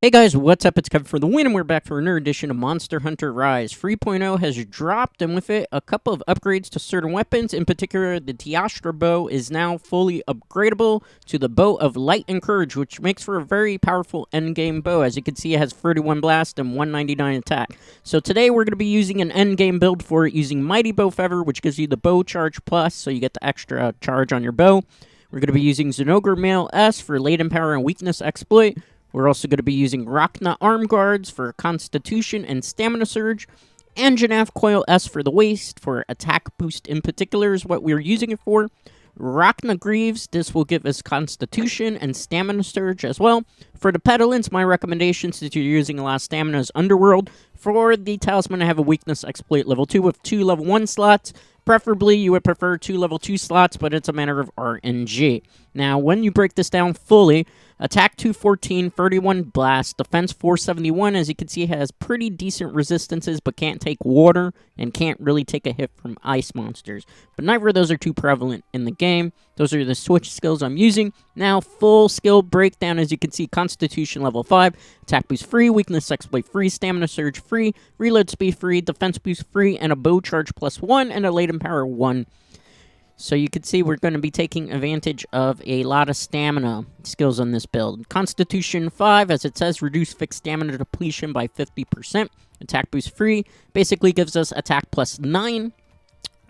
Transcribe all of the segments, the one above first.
Hey guys, what's up? It's Kevin for the win, and we're back for another edition of Monster Hunter Rise. 3.0 has dropped, and with it, a couple of upgrades to certain weapons. In particular, the Teostra Bow is now fully upgradable to the Bow of Light and Courage, which makes for a very powerful endgame bow. As you can see, it has 31 blast and 199 attack. So today, we're going to be using an endgame build for it, using Mighty Bow Feather, which gives you the Bow Charge Plus, so you get the extra charge on your bow. We're going to be using Zinogre Mail S for Laden Power and Weakness Exploit. We're also going to be using Rachna Arm Guards for Constitution and Stamina Surge, and Janaf Coil S for the waist for attack boost in particular is what we're using it for. Rachna Greaves, this will give us Constitution and Stamina Surge as well. For the Petulance, my recommendation, since you're using a lot of stamina, is Underworld. For the Talisman, I have a Weakness Exploit level 2 with 2 level 1 slots. Preferably, you would prefer 2 level 2 slots, but it's a matter of RNG. Now, when you break this down fully, attack 214, 31 blast, defense 471, as you can see, has pretty decent resistances, but can't take water and can't really take a hit from ice monsters. But neither of those are too prevalent in the game. Those are the switch skills I'm using. Now, full skill breakdown, as you can see, Constitution level 5, attack boost free, weakness exploit free, stamina surge free, reload speed free, defense boost free, and a bow charge plus 1, and a laden power 1. So you can see we're going to be taking advantage of a lot of stamina skills on this build. Constitution 5, as it says, reduce fixed stamina depletion by 50%. Attack boost free, basically gives us attack plus 9.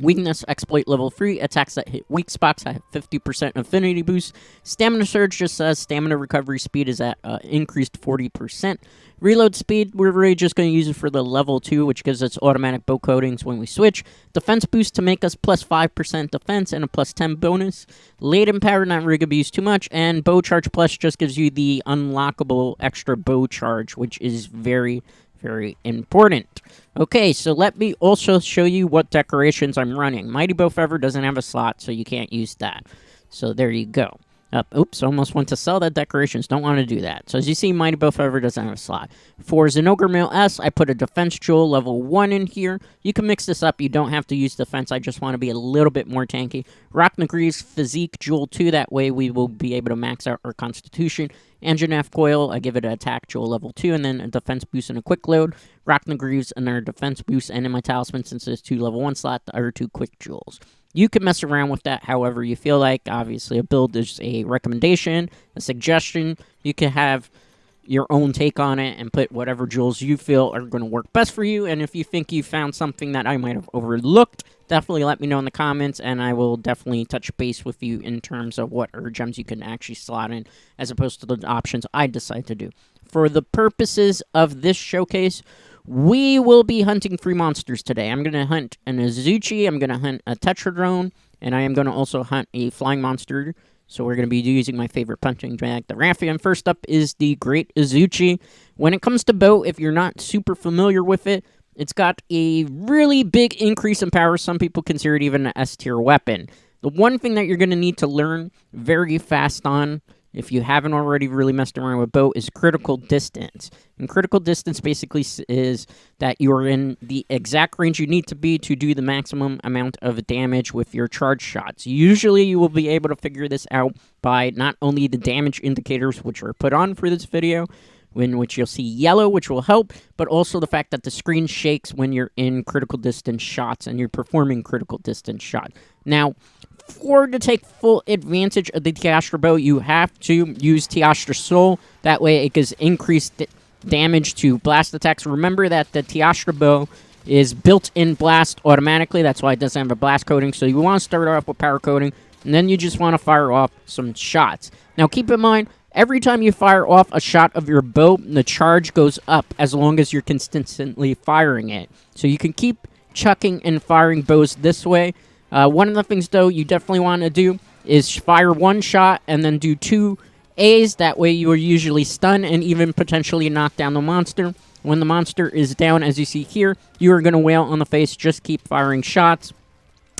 Weakness exploit level 3, attacks that hit weak spots have 50% affinity boost. Stamina surge just says stamina recovery speed is at increased 40%. Reload speed, we're really just going to use it for the level 2, which gives us automatic bow coatings when we switch. Defense boost to make us plus 5% defense and a plus 10 bonus. Laden power, not really going to be used too much. And bow charge plus just gives you the unlockable extra bow charge, which is very important. Okay, so let me also show you what decorations I'm running. Mighty Bow Feather doesn't have a slot, so you can't use that. So there you go. Oops, almost went to sell that decorations. Don't want to do that. So as you see, Mighty Bow Feather doesn't have a slot. For Zinogre Mail S, I put a Defense Jewel level 1 in here. You can mix this up. You don't have to use Defense. I just want to be a little bit more tanky. Rachna Greaves Physique Jewel 2. That way we will be able to max out our Constitution. And Janaf Coil, I give it an Attack Jewel level 2, and then a Defense Boost and a Quick Load. Rachna Greaves, another Defense Boost, and in my Talisman, since there's 2 level 1 slot, the other 2 Quick Jewels. You can mess around with that however you feel like. Obviously, a build is a recommendation, a suggestion. You can have your own take on it and put whatever jewels you feel are going to work best for you. And if you think you found something that I might have overlooked, definitely let me know in the comments, and I will definitely touch base with you in terms of what gems you can actually slot in, as opposed to the options I decide to do. For the purposes of this showcase, we will be hunting 3 monsters today. I'm going to hunt an Azuchi, I'm going to hunt a Tetradrone, and I am going to also hunt a flying monster. So we're going to be using my favorite punching drag, the Raffian. First up is the Great Azuchi. When it comes to bow, if you're not super familiar with it, it's got a really big increase in power. Some people consider it even an S-tier weapon. The one thing that you're going to need to learn very fast on, if you haven't already really messed around with bow, is critical distance. And critical distance basically is that you're in the exact range you need to be to do the maximum amount of damage with your charge shots. Usually you will be able to figure this out by not only the damage indicators, which are put on for this video, in which you'll see yellow, which will help, but also the fact that the screen shakes when you're in critical distance shots and you're performing critical distance shot. Now, to take full advantage of the Teostra Bow, you have to use Teostra Soul. That way it gives increased damage to blast attacks. Remember that the Teostra Bow is built-in blast automatically. That's why it doesn't have a blast coating. So you want to start off with power coating, and then you just want to fire off some shots. Now keep in mind, every time you fire off a shot of your bow, the charge goes up as long as you're consistently firing it. So you can keep chucking and firing bows this way. One of the things, though, you definitely want to do is fire 1 shot and then do 2 A's. That way you are usually stun and even potentially knock down the monster. When the monster is down, as you see here, you are going to wail on the face. Just keep firing shots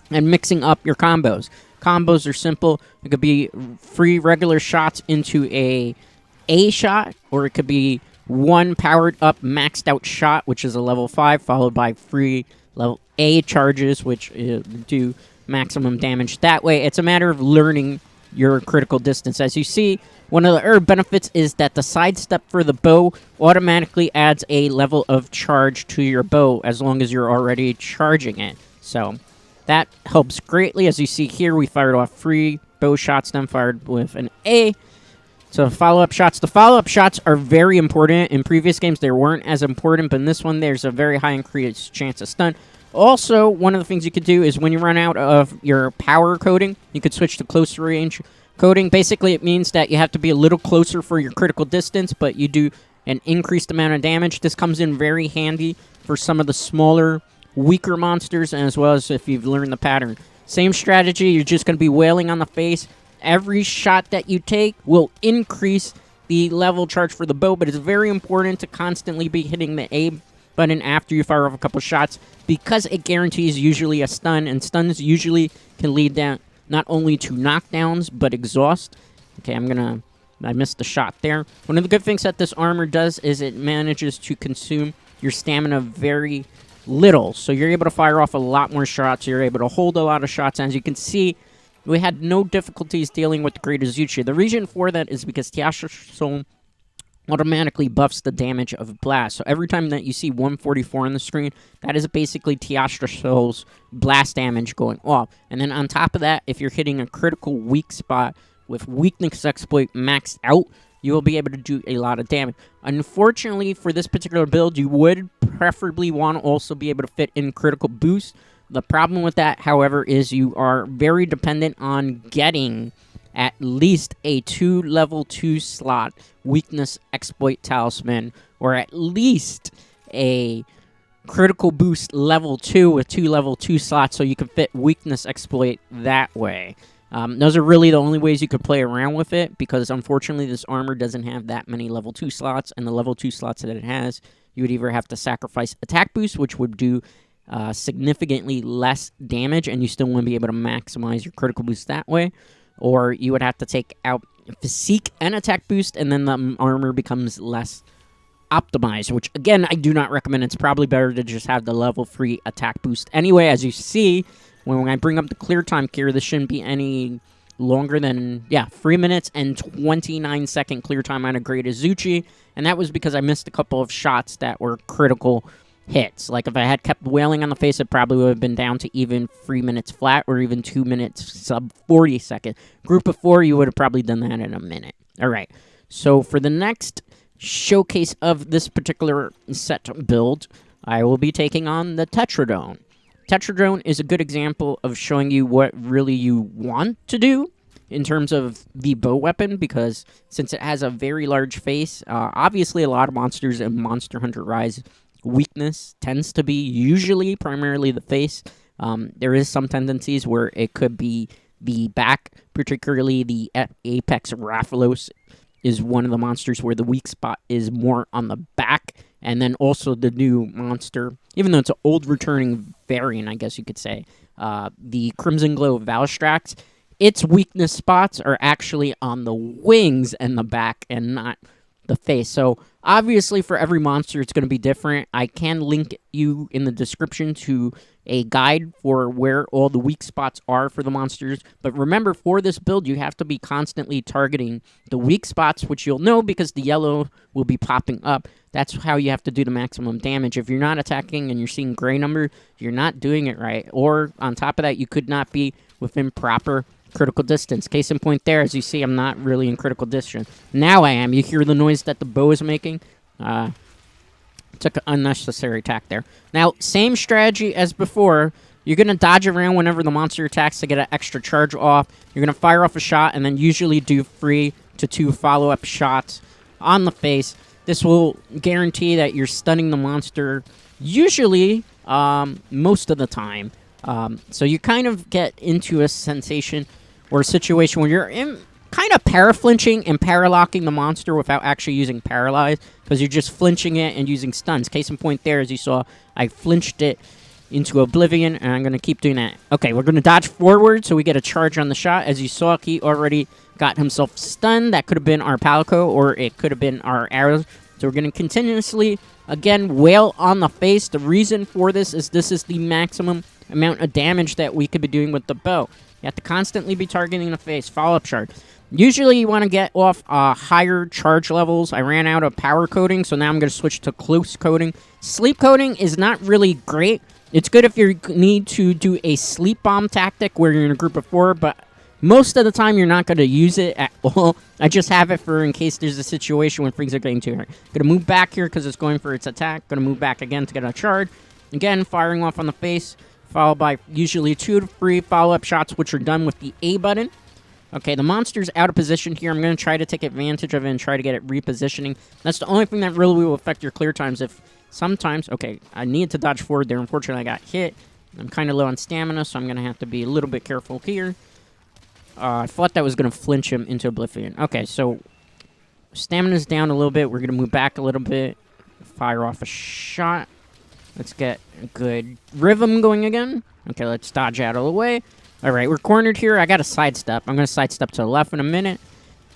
and mixing up your combos. Combos are simple. It could be 3 regular shots into a shot, or it could be 1 powered up maxed out shot, which is a level 5, followed by 3 level A charges, which do maximum damage that way. It's a matter of learning your critical distance. As you see, one of the herb benefits is that the sidestep for the bow automatically adds a level of charge to your bow as long as you're already charging it. So that helps greatly. As you see here, we fired off 3 bow shots, then fired with an A. So follow-up shots. The follow-up shots are very important. In previous games, they weren't as important, but in this one, there's a very high increased chance of stun. Also, one of the things you could do is when you run out of your power coding, you could switch to close range coding. Basically, it means that you have to be a little closer for your critical distance, but you do an increased amount of damage. This comes in very handy for some of the smaller, weaker monsters, as well as if you've learned the pattern. Same strategy, you're just going to be wailing on the face. Every shot that you take will increase the level charge for the bow, but it's very important to constantly be hitting the A button after you fire off a couple shots because it guarantees usually a stun, and stuns usually can lead down not only to knockdowns, but exhaust. Okay, I missed the shot there. One of the good things that this armor does is it manages to consume your stamina very little, so you're able to fire off a lot more shots, you're able to hold a lot of shots, and as you can see, we had no difficulties dealing with the Great Azuchi. The reason for that is because Teostra Soul automatically buffs the damage of Blast. So every time that you see 144 on the screen, that is basically Teostra Soul's blast damage going off. And then on top of that, if you're hitting a critical weak spot with Weakness Exploit maxed out, you will be able to do a lot of damage. Unfortunately, for this particular build, you would preferably want to also be able to fit in Critical Boost. The problem with that, however, is you are very dependent on getting at least a level 2 slot Weakness Exploit Talisman, or at least a Critical Boost level 2 with 2 level 2 slots, so you can fit Weakness Exploit that way. Those are really the only ways you could play around with it, because unfortunately this armor doesn't have that many level 2 slots, and the level 2 slots that it has, you would either have to sacrifice Attack Boost, which would do significantly less damage, and you still want to be able to maximize your critical boost that way, or you would have to take out Physique and Attack Boost, and then the armor becomes less optimized, which, again, I do not recommend. It's probably better to just have the level 3 Attack Boost. Anyway, as you see, when I bring up the clear time here, this shouldn't be any longer than, 3 minutes and 29 second clear time on a Great Azuchi, and that was because I missed a couple of shots that were critical hits. Like, if I had kept wailing on the face, it probably would have been down to even 3 minutes flat, or even 2 minutes sub 40 second. Group of 4, you would have probably done that in a minute. Alright, so for the next showcase of this particular set build, I will be taking on the Tetradrone. Tetradrone is a good example of showing you what really you want to do in terms of the bow weapon, because since it has a very large face, obviously a lot of monsters in Monster Hunter Rise weakness tends to be usually primarily the face. There is some tendencies where it could be the back, particularly the Apex Rathalos is one of the monsters where the weak spot is more on the back, and then also the new monster, even though it's an old returning variant, I guess you could say, the Crimson Glow Valstrax, its weakness spots are actually on the wings and the back and not the face. So obviously for every monster it's going to be different. I can link you in the description to a guide for where all the weak spots are for the monsters, but remember, for this build you have to be constantly targeting the weak spots, which you'll know because the yellow will be popping up. That's how you have to do the maximum damage. If you're not attacking and you're seeing gray number, you're not doing it right, or on top of that you could not be within proper critical distance. Case in point there, as you see, I'm not really in critical distance. Now I am. You hear the noise that the bow is making? Took an unnecessary attack there. Now, same strategy as before. You're going to dodge around whenever the monster attacks to get an extra charge off. You're going to fire off a shot and then usually do 3 to 2 follow-up shots on the face. This will guarantee that you're stunning the monster usually most of the time. So you kind of get into a sensation or a situation where you're in kind of para-flinching and paralocking the monster without actually using paralyze, because you're just flinching it and using stuns. Case in point there, as you saw, I flinched it into oblivion, and I'm going to keep doing that. Okay, we're going to dodge forward so we get a charge on the shot. As you saw, he already got himself stunned. That could have been our Palico, or it could have been our arrows. So we're going to continuously, again, wail on the face. The reason for this is the maximum amount of damage that we could be doing with the bow. You have to constantly be targeting the face. Follow-up shard. Usually you want to get off higher charge levels. I ran out of power coating, so now I'm going to switch to close coating. Sleep coating is not really great. It's good if you need to do a sleep bomb tactic where you're in a group of 4, but most of the time you're not going to use it at all. I just have it for in case there's a situation when things are getting too hard. Going to move back here because it's going for its attack. Going to move back again to get a charge. Again, firing off on the face, followed by usually 2 to 3 follow-up shots, which are done with the A button. Okay, the monster's out of position here. I'm going to try to take advantage of it and try to get it repositioning. That's the only thing that really will affect your clear times. If sometimes, okay, I need to dodge forward there. Unfortunately, I got hit. I'm kind of low on stamina, so I'm going to have to be a little bit careful here. I thought that was going to flinch him into oblivion. Okay, so stamina's down a little bit. We're going to move back a little bit. Fire off a shot. Let's get a good rhythm going again. Okay, let's dodge out of the way. All right, we're cornered here. I got to sidestep. I'm going to sidestep to the left in a minute.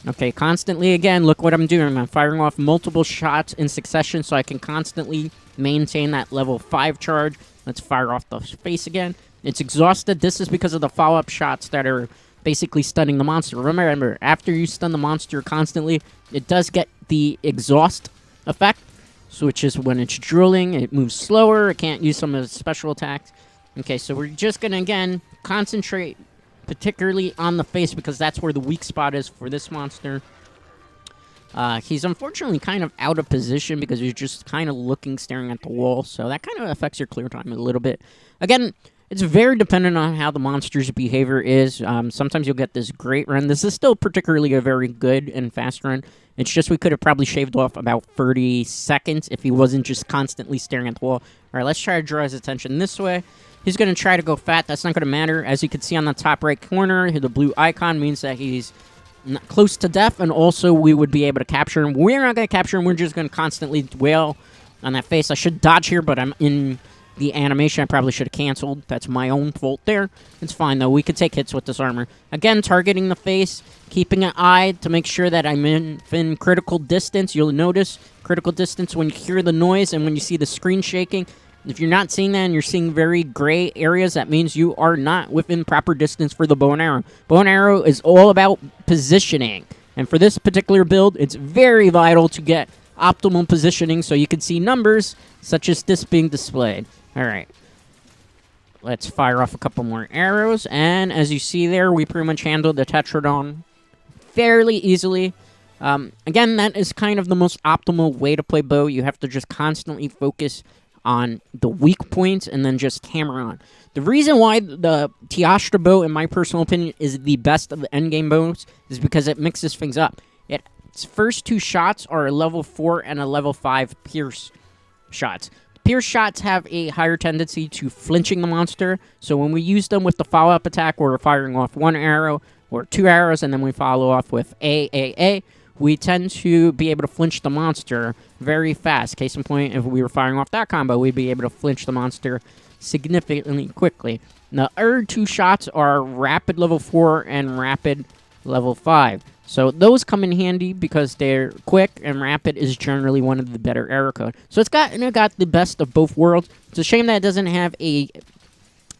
Okay, constantly again, look what I'm doing. I'm firing off multiple shots in succession so I can constantly maintain that level 5 charge. Let's fire off the face again. It's exhausted. This is because of the follow-up shots that are basically stunning the monster. Remember, after you stun the monster constantly, it does get the exhaust effect, so which is when it's drooling, it moves slower, it can't use some of its special attacks. Okay, so we're just going to, again, concentrate particularly on the face because that's where the weak spot is for this monster. He's unfortunately kind of out of position because he's just kind of looking, staring at the wall, so that kind of affects your clear time a little bit. Again, it's very dependent on how the monster's behavior is. Sometimes you'll get this great run. This is still particularly a very good and fast run. It's just we could have probably shaved off about 30 seconds if he wasn't just constantly staring at the wall. All right, let's try to draw his attention this way. He's going to try to go fat. That's not going to matter. As you can see on the top right corner, the blue icon means that he's close to death, and also we would be able to capture him. We're not going to capture him. We're just going to constantly dwell on that face. I should dodge here, but I'm in the animation. I probably should have canceled. That's my own fault there. It's fine, though. We could take hits with this armor. Again, targeting the face, keeping an eye to make sure that I'm in critical distance. You'll notice critical distance when you hear the noise and when you see the screen shaking. If you're not seeing that and you're seeing very gray areas, that means you are not within proper distance for the bow and arrow. Bow and arrow is all about positioning. And for this particular build, it's very vital to get optimal positioning so you can see numbers such as this being displayed. All right. Let's fire off a couple more arrows. And as you see there, we pretty much handled the Tetradon fairly easily. Again, that is kind of the most optimal way to play bow. You have to just constantly focus on the weak points and then just hammer on. The reason why the Teostra Bow, in my personal opinion, is the best of the endgame bows is because it mixes things up. Its first 2 shots are a level 4 and a level 5 pierce shots. Pierce shots have a higher tendency to flinching the monster, so when we use them with the follow-up attack where we're firing off 1 arrow or 2 arrows and then we follow off with A, we tend to be able to flinch the monster very fast. Case in point, if we were firing off that combo, we'd be able to flinch the monster significantly quickly. The other 2 shots are rapid level 4 and rapid level 5. So those come in handy because they're quick, and rapid is generally one of the better arrow code. So it's got the best of both worlds. It's a shame that it doesn't have a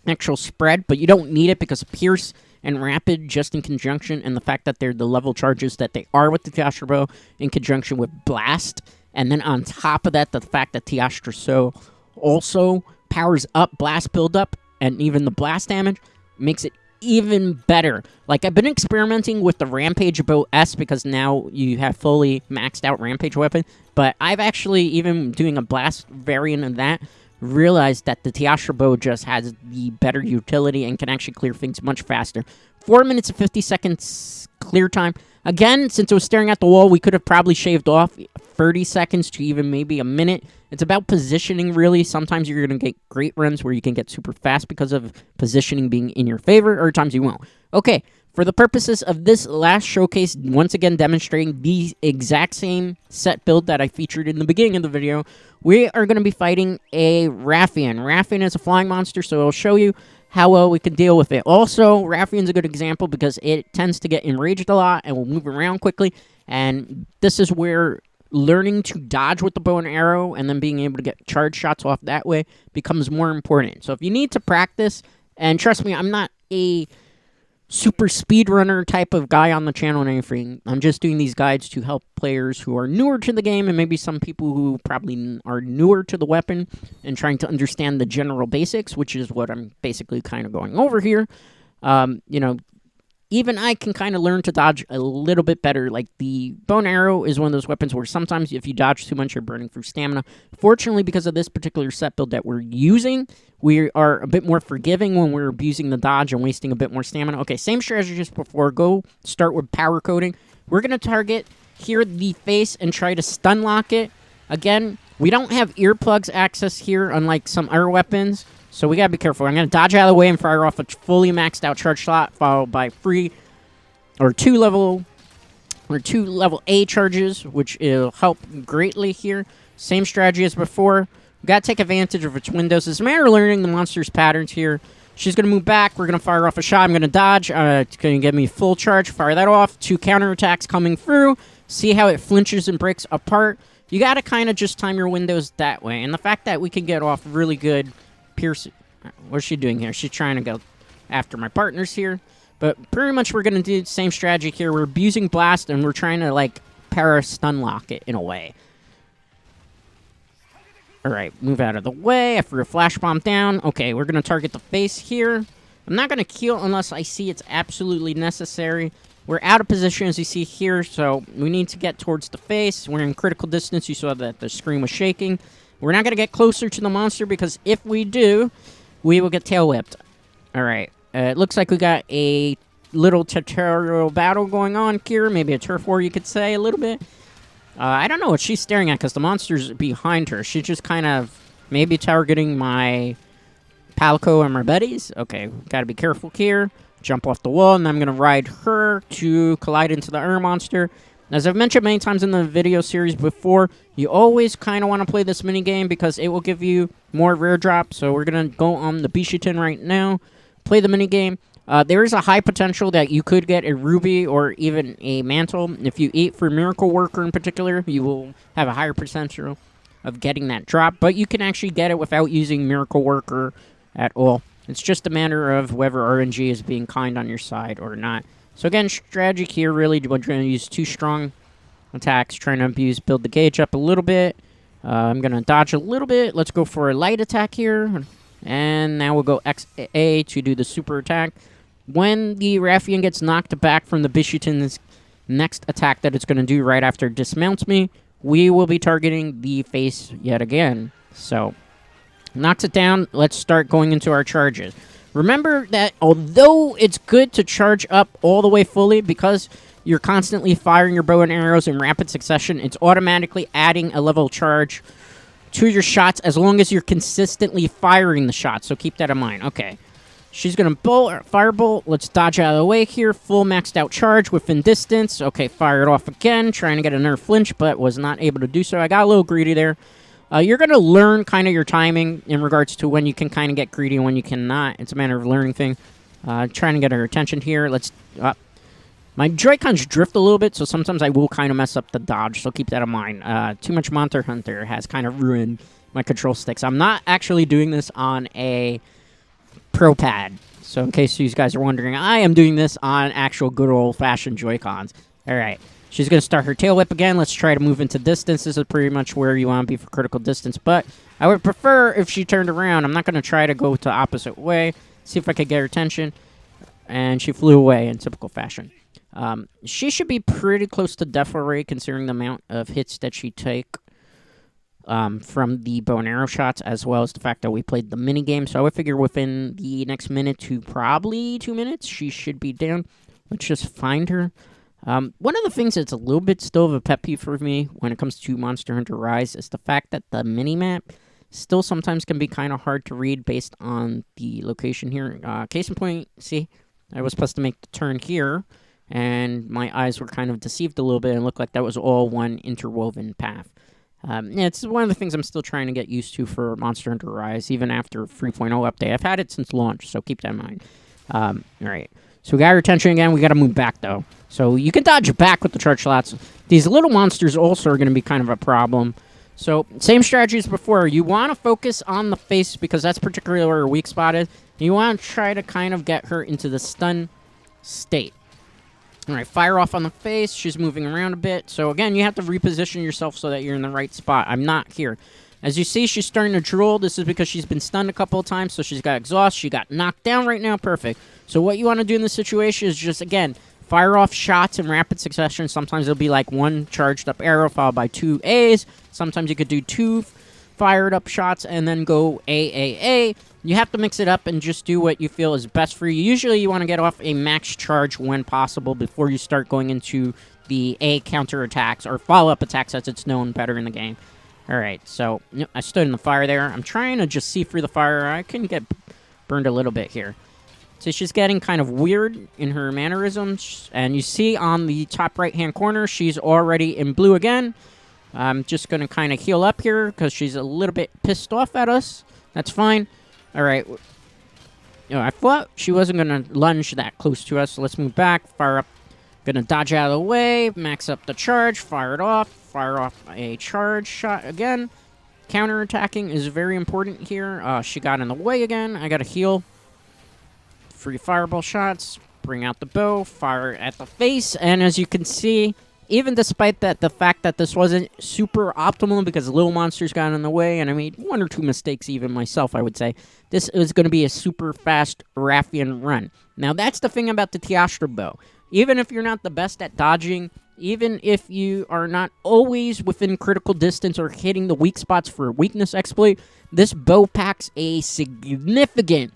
actual spread, but you don't need it because Pierce and Rapid just in conjunction, and the fact that they're the level charges that they are with the Teostra Bow in conjunction with Blast, and then on top of that, the fact that Teostra Bow also powers up Blast buildup, and even the Blast damage makes it even better. Like, I've been experimenting with the Rampage Bow S because now you have fully maxed out Rampage weapon, but I've actually, even doing a Blast variant of that, realized that the Teostra Bow just has the better utility and can actually clear things much faster. 4 minutes and 50 seconds clear time. Again, since it was staring at the wall, we could have probably shaved off 30 seconds to even maybe a minute. It's about positioning, really. Sometimes you're going to get great runs where you can get super fast because of positioning being in your favor, or times you won't. Okay, for the purposes of this last showcase, once again demonstrating the exact same set build that I featured in the beginning of the video, we are going to be fighting a Raffian. Raffian is a flying monster, so I'll show you how well we can deal with it. Also, Raffian's a good example because it tends to get enraged a lot and will move around quickly, and this is where learning to dodge with the bow and arrow and then being able to get charge shots off that way becomes more important. So if you need to practice, and trust me, I'm not a super speedrunner type of guy on the channel and anything. I'm just doing these guides to help players who are newer to the game and maybe some people who probably are newer to the weapon and trying to understand the general basics, which is what I'm basically kind of going over here. You know, even I can kind of learn to dodge a little bit better. Like, the bow and arrow is one of those weapons where sometimes if you dodge too much, you're burning through stamina. Fortunately, because of this particular set build that we're using, we are a bit more forgiving when we're abusing the dodge and wasting a bit more stamina. Okay, same strategy as before. Go start with power coding. We're going to target here the face and try to stun lock it. Again, we don't have earplugs access here, unlike some other weapons. So we gotta be careful. I'm gonna dodge out of the way and fire off a fully maxed out charge shot, followed by two level A charges, which will help greatly here. Same strategy as before. We gotta take advantage of its windows. It's a matter of learning the monster's patterns here. She's gonna move back. We're gonna fire off a shot. I'm gonna dodge. It's gonna give me full charge. Fire that off. 2 counterattacks coming through. See how it flinches and breaks apart. You gotta kind of just time your windows that way. And the fact that we can get off really good piercing. What's she doing here? She's trying to go after my partners here. But pretty much we're going to do the same strategy here. We're abusing blast and we're trying to, like, para stun lock it in a way. Alright, move out of the way. I threw a flash bomb down. Okay, we're going to target the face here. I'm not going to kill unless I see it's absolutely necessary. We're out of position, as you see here, so we need to get towards the face. We're in critical distance. You saw that the screen was shaking. We're not going to get closer to the monster because if we do, we will get tail whipped. Alright, it looks like we got a little tutorial battle going on here. Maybe a turf war, you could say, a little bit. I don't know what she's staring at because the monster's behind her. She's just kind of maybe targeting my Palico and my buddies. Okay, got to be careful here. Jump off the wall, and I'm going to ride her to collide into the Ur monster. As I've mentioned many times in the video series before, you always kind of want to play this minigame because it will give you more rare drops. So we're going to go on the Bishitin right now, play the minigame. There is a high potential that you could get a ruby or even a mantle. If you eat for Miracle Worker in particular, you will have a higher potential of getting that drop. But you can actually get it without using Miracle Worker at all. It's just a matter of whether RNG is being kind on your side or not. So again, strategy here, really, we're going to use 2 strong attacks, trying to build the gauge up a little bit. I'm going to dodge a little bit. Let's go for a light attack here. And now we'll go XA to do the super attack. When the Raffian gets knocked back from the Bishitin's next attack that it's going to do right after it dismounts me, we will be targeting the face yet again. So, knocks it down. Let's start going into our charges. Remember that although it's good to charge up all the way fully because you're constantly firing your bow and arrows in rapid succession, it's automatically adding a level charge to your shots as long as you're consistently firing the shots. So keep that in mind. Okay. She's going to firebolt. Let's dodge out of the way here. Full maxed out charge within distance. Okay, fire it off again. Trying to get a nerf flinch, but was not able to do so. I got a little greedy there. You're going to learn kind of your timing in regards to when you can kind of get greedy and when you cannot. It's a matter of learning thing. Trying to get her attention here. Let's... my Joy-Cons drift a little bit, so sometimes I will kind of mess up the dodge, so keep that in mind. Too much Monster Hunter has kind of ruined my control sticks. I'm not actually doing this on a Pro Pad. So in case you guys are wondering, I am doing this on actual good old-fashioned Joy-Cons. Alright. She's going to start her tail whip again. Let's try to move into distance. This is pretty much where you want to be for critical distance. But I would prefer if she turned around. I'm not going to try to go the opposite way. See if I could get her attention. And she flew away in typical fashion. She should be pretty close to death already, considering the amount of hits that she take from the bow and arrow shots, as well as the fact that we played the minigame. So I would figure within the next minute to probably 2 minutes, she should be down. Let's just find her. One of the things that's a little bit still of a pet peeve for me when it comes to Monster Hunter Rise is the fact that the minimap still sometimes can be kind of hard to read based on the location here. Case in point, see, I was supposed to make the turn here, and my eyes were kind of deceived a little bit and looked like that was all one interwoven path. Yeah, it's one of the things I'm still trying to get used to for Monster Hunter Rise, even after 3.0 update. I've had it since launch, so keep that in mind. Alright, so we got our attention again. We got to move back, though. So you can dodge back with the charge slots. These little monsters also are going to be kind of a problem. So same strategy as before. You want to focus on the face because that's particularly where her weak spot is. You want to try to kind of get her into the stun state. All right, fire off on the face. She's moving around a bit. So, again, you have to reposition yourself so that you're in the right spot. I'm not here. As you see, she's starting to drool. This is because she's been stunned a couple of times, so she's got exhaust. She got knocked down right now. Perfect. So what you want to do in this situation is just, again, fire off shots in rapid succession. Sometimes it'll be like one charged up arrow followed by 2 A's. Sometimes you could do 2 fired up shots and then go A. You have to mix it up and just do what you feel is best for you. Usually you want to get off a max charge when possible before you start going into the A counterattacks or follow-up attacks as it's known better in the game. Alright, so I stood in the fire there. I'm trying to just see through the fire. I can get burned a little bit here. So she's getting kind of weird in her mannerisms. And you see on the top right-hand corner, she's already in blue again. I'm just going to kind of heal up here because she's a little bit pissed off at us. That's fine. Alright. I thought she wasn't going to lunge that close to us, so let's move back. Fire up. Gonna dodge out of the way. Max up the charge. Fire it off. Fire off a charge shot again. Counter-attacking is very important here. She got in the way again. I got to heal. Free fireball shots. Bring out the bow. Fire at the face. And as you can see, even despite that, the fact that this wasn't super optimal because little monsters got in the way, and I made 1 or 2 mistakes even myself, I would say, this is going to be a super fast Raffian run. Now, that's the thing about the Teostra Bow. Even if you're not the best at dodging, even if you are not always within critical distance or hitting the weak spots for a weakness exploit, this bow packs a significant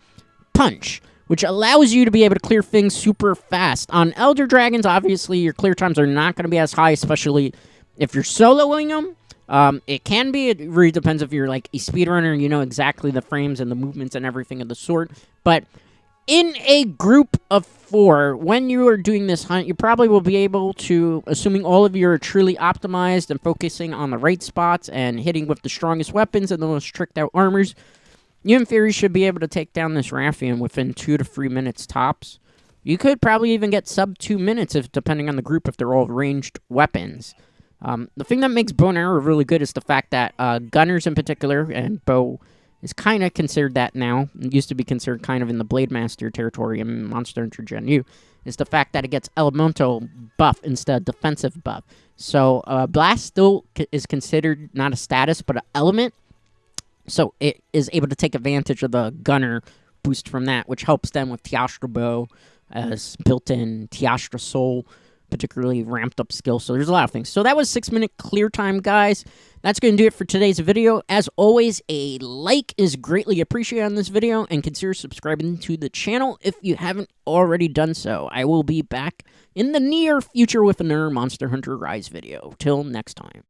punch, which allows you to be able to clear things super fast. On Elder Dragons, obviously, your clear times are not going to be as high, especially if you're soloing them. It can be. It really depends if you're like a speedrunner and you know exactly the frames and the movements and everything of the sort. But in a group of 4, when you are doing this hunt, you probably will be able to, assuming all of you are truly optimized and focusing on the right spots and hitting with the strongest weapons and the most tricked out armors, you in theory should be able to take down this Raffian within 2 to 3 minutes tops. You could probably even get sub 2 minutes if, depending on the group, if they're all ranged weapons. The thing that makes bow and arrow really good is the fact that gunners in particular, and bow is kind of considered that now. It used to be considered kind of in the Blade Master territory in Monster Hunter Gen U, is the fact that it gets elemental buff instead of defensive buff. So Blast still is considered not a status, but an element. So it is able to take advantage of the gunner boost from that, which helps them with Teostra Bow as built-in Teostra Soul, particularly ramped up skill. So there's a lot of things. So that was 6-minute clear time, guys. That's going to do it for today's video. As always, a like is greatly appreciated on this video, and consider subscribing to the channel if you haven't already done so. I will be back in the near future with another Monster Hunter Rise video. Till next time.